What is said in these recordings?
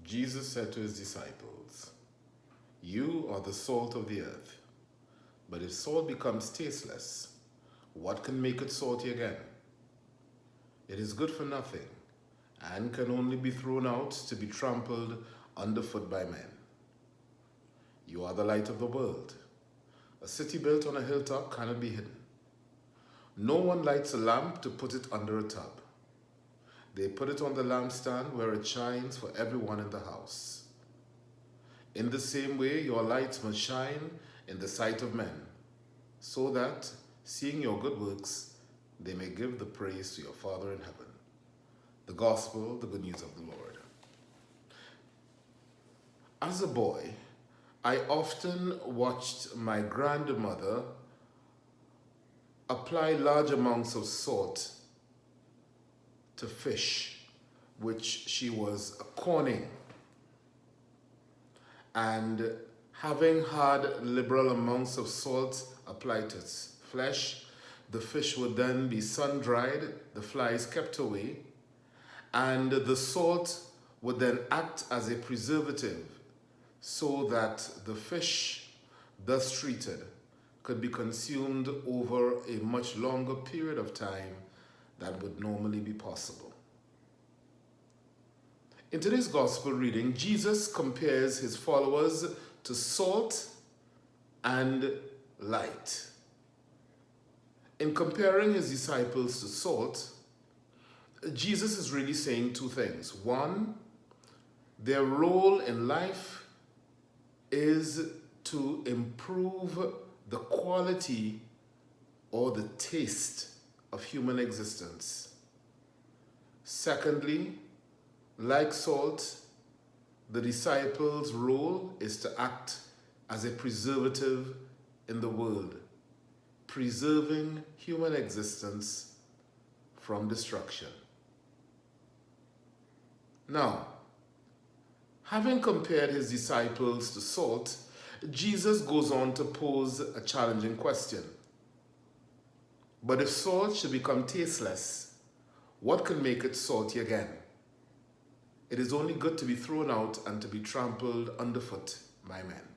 Jesus said to his disciples, "You are the salt of the earth, but if salt becomes tasteless, what can make it salty again? It is good for nothing, and can only be thrown out to be trampled underfoot by men. You are the light of the world. A city built on a hilltop cannot be hidden. No one lights a lamp to put it under a tub. They put it on the lampstand where it shines for everyone in the house. In the same way, your lights must shine in the sight of men, so that, seeing your good works, they may give the praise to your Father in heaven." The Gospel, the good news of the Lord. As a boy, I often watched my grandmother apply large amounts of salt to fish, which she was corning. And having had liberal amounts of salt applied to its flesh, the fish would then be sun-dried, the flies kept away, and the salt would then act as a preservative so that the fish, thus treated, could be consumed over a much longer period of time than would normally be possible. In today's gospel reading, Jesus compares his followers to salt and light. In comparing his disciples to salt, Jesus is really saying two things. One, their role in life is to improve the quality or the taste of human existence. Secondly, like salt, the disciples' role is to act as a preservative in the world, preserving human existence from destruction. Now, having compared his disciples to salt, Jesus goes on to pose a challenging question. But if salt should become tasteless, what can make it salty again? It is only good to be thrown out and to be trampled underfoot by men.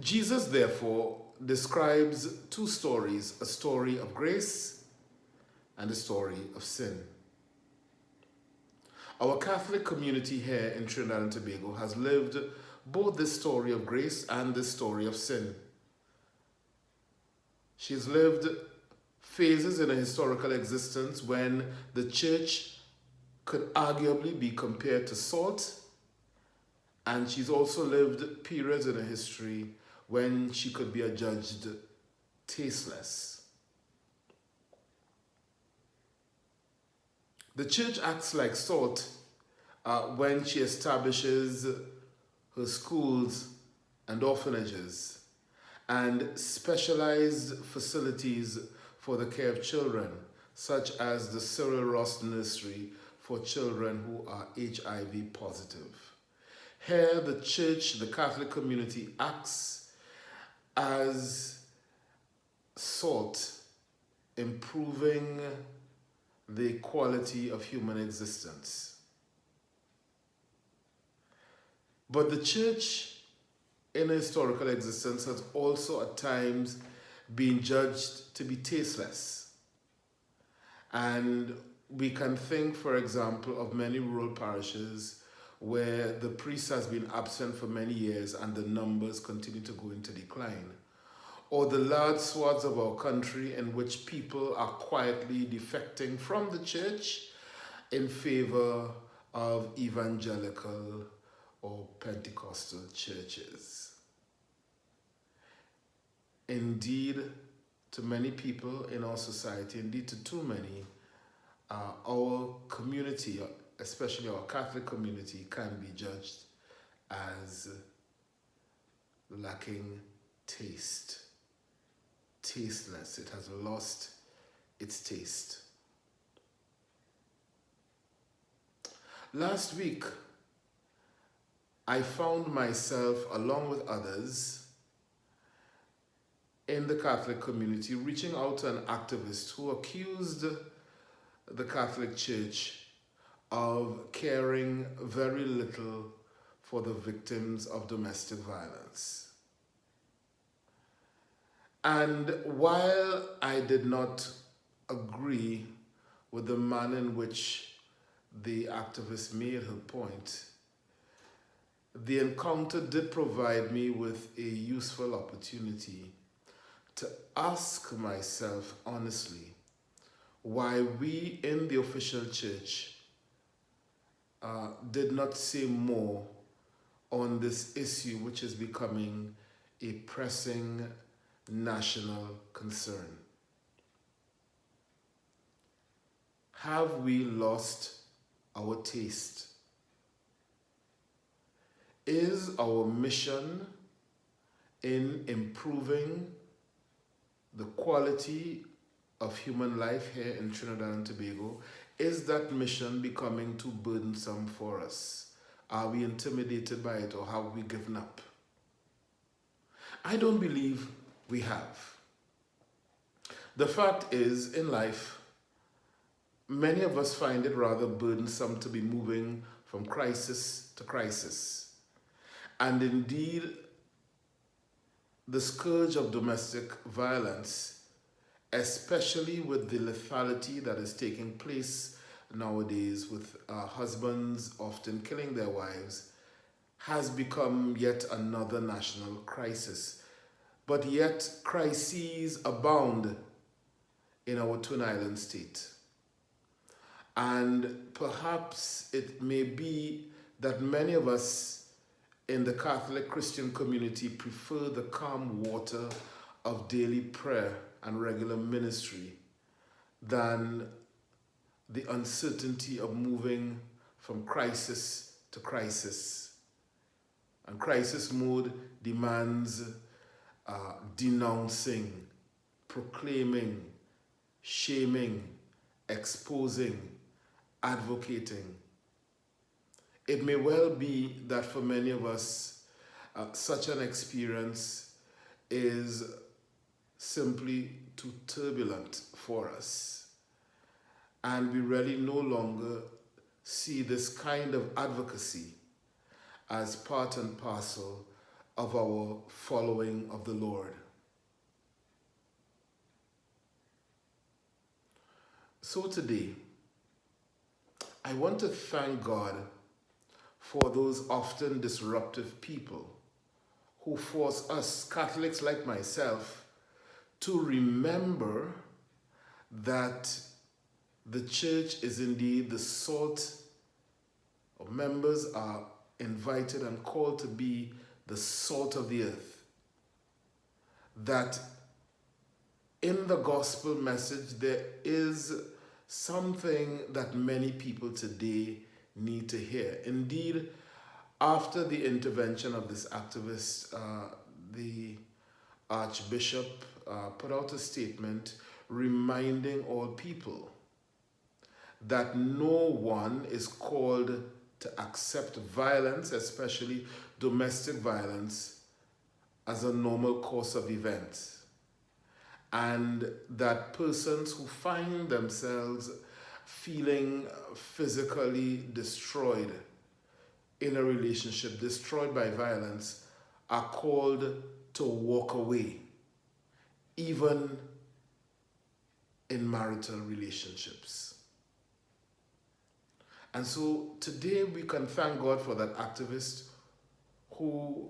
Jesus, therefore, describes two stories, a story of grace and a story of sin. Our Catholic community here in Trinidad and Tobago has lived both this story of grace and this story of sin. She's lived phases in a historical existence when the church could arguably be compared to salt, and she's also lived periods in her history when she could be adjudged tasteless. The church acts like salt when she establishes her schools and orphanages and specialized facilities for the care of children, such as the Cyril Ross Nursery for children who are HIV positive. Here, the church, the Catholic community, acts as salt, improving the quality of human existence. But the church in historical existence has also at times been judged to be tasteless. And we can think, for example, of many rural parishes where the priest has been absent for many years and the numbers continue to go into decline. Or the large swaths of our country in which people are quietly defecting from the church in favor of evangelical or Pentecostal churches. Indeed, to many people in our society, indeed to too many, our community, especially our Catholic community, can be judged as lacking taste. Tasteless. It has lost its taste. Last week, I found myself, along with others in the Catholic community, reaching out to an activist who accused the Catholic Church of caring very little for the victims of domestic violence. And while I did not agree with the manner in which the activist made her point, the encounter did provide me with a useful opportunity to ask myself honestly why we in the official church did not say more on this issue, which is becoming a pressing national concern. Have we lost our taste? Is our mission in improving the quality of human life here in Trinidad and Tobago, is that mission becoming too burdensome for us? Are we intimidated by it, or have we given up? I don't believe we have. The fact is, in life, many of us find it rather burdensome to be moving from crisis to crisis. And indeed, the scourge of domestic violence, especially with the lethality that is taking place nowadays with husbands often killing their wives, has become yet another national crisis. But yet, crises abound in our Twin Island state. And perhaps it may be that many of us in the Catholic Christian community prefer the calm water of daily prayer and regular ministry than the uncertainty of moving from crisis to crisis. And crisis mode demands denouncing, proclaiming, shaming, exposing, advocating. It may well be that for many of us, such an experience is simply too turbulent for us. And we really no longer see this kind of advocacy as part and parcel of our following of the Lord. So today, I want to thank God for those often disruptive people who force us, Catholics like myself, to remember that the church is indeed the salt, or members are invited and called to be the salt of the earth. That in the gospel message there is something that many people today need to hear. Indeed, after the intervention of this activist, the Archbishop put out a statement reminding all people that no one is called to accept violence, especially domestic violence, as a normal course of events. And that persons who find themselves feeling physically destroyed in a relationship, destroyed by violence, are called to walk away, even in marital relationships. And so today we can thank God for that activist who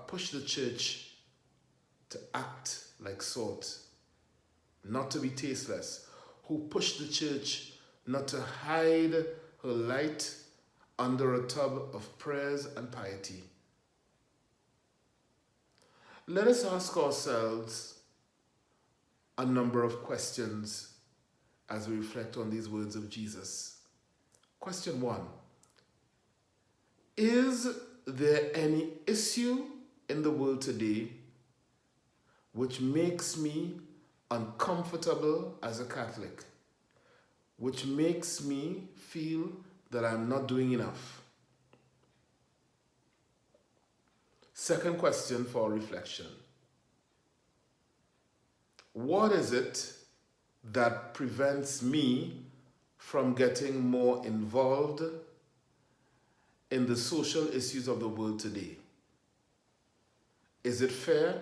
pushed the church to act like salt, not to be tasteless, who pushed the church not to hide her light under a tub of prayers and piety. Let us ask ourselves a number of questions as we reflect on these words of Jesus. Question 1. Is there any issue in the world today which makes me uncomfortable as a Catholic, which makes me feel that I'm not doing enough? Second question for reflection. What is it that prevents me from getting more involved in the social issues of the world today? Is it fear?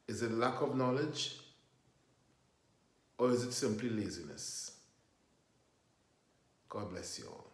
Is it lack of knowledge? Or is it simply laziness? God bless you all.